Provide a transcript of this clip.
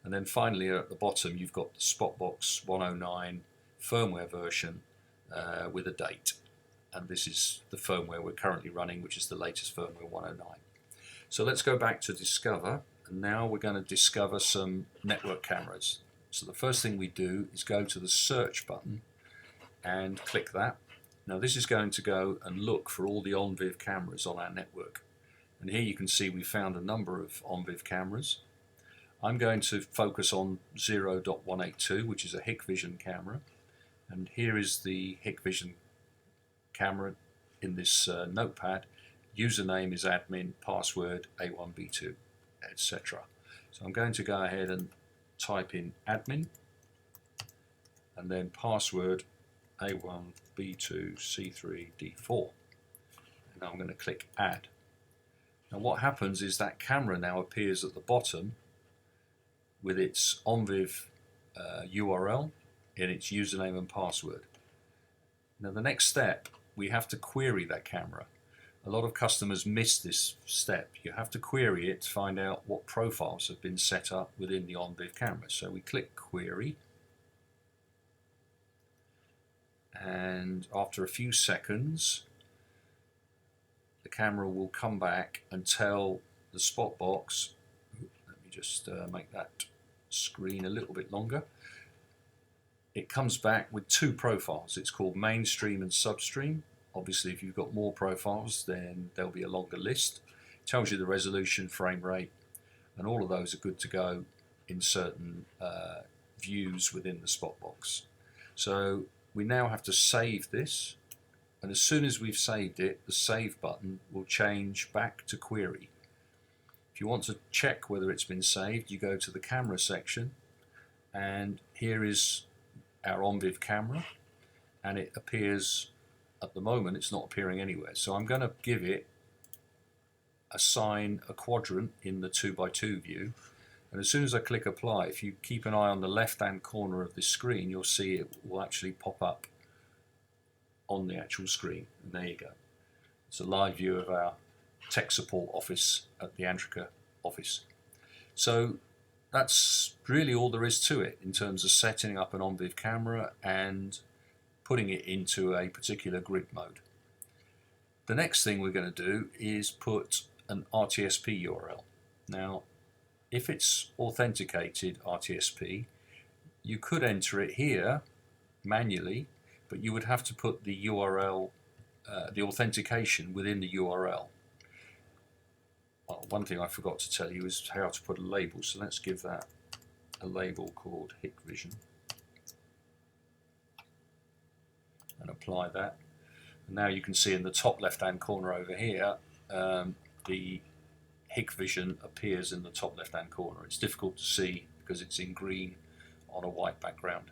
And then finally at the bottom you've got the Spotbox 109 firmware version with a date. And this is the firmware we're currently running, which is the latest firmware 109. So let's go back to Discover, and now we're going to discover some network cameras. So the first thing we do is go to the search button and click that. Now this is going to go and look for all the ONVIF cameras on our network. And here you can see we found a number of ONVIF cameras. I'm going to focus on 0.182, which is a Hikvision camera. And here is the Hikvision camera in this notepad. Username is admin, password A1B2, etc. So I'm going to go ahead and type in admin and then password A1B2C3D4. And I'm going to click add. Now what happens is that camera now appears at the bottom with its ONVIF URL in its username and password. Now the next step, we have to query that camera. A lot of customers miss this step. You have to query it to find out what profiles have been set up within the ONVIF camera. So we click query, and after a few seconds the camera will come back and tell the Spotbox, let me just make that screen a little bit longer. It comes back with two profiles. It's called mainstream and substream. Obviously if you've got more profiles then there'll be a longer list. It tells you the resolution, frame rate, and all of those are good to go in certain views within the Spotbox. So we now have to save this, and as soon as we've saved it, the save button will change back to query. If you want to check whether it's been saved, you go to the camera section, and here is our ONVIF camera, and it appears, at the moment it's not appearing anywhere. So I'm going to give it assign a quadrant in the 2x2 view, and as soon as I click apply, if you keep an eye on the left hand corner of this screen, you'll see it will actually pop up on the actual screen, and there you go. It's a live view of our tech support office at the Antrica office. So that's really all there is to it in terms of setting up an ONVIF camera and putting it into a particular grid mode. The next thing we're going to do is put an RTSP URL. Now if it's authenticated RTSP, you could enter it here manually, but you would have to put the URL, the authentication within the URL. Well, one thing I forgot to tell you is how to put a label, so let's give that a label called Hikvision and apply that. And now you can see in the top left hand corner over here the Hikvision appears in the top left hand corner. It's difficult to see because it's in green on a white background.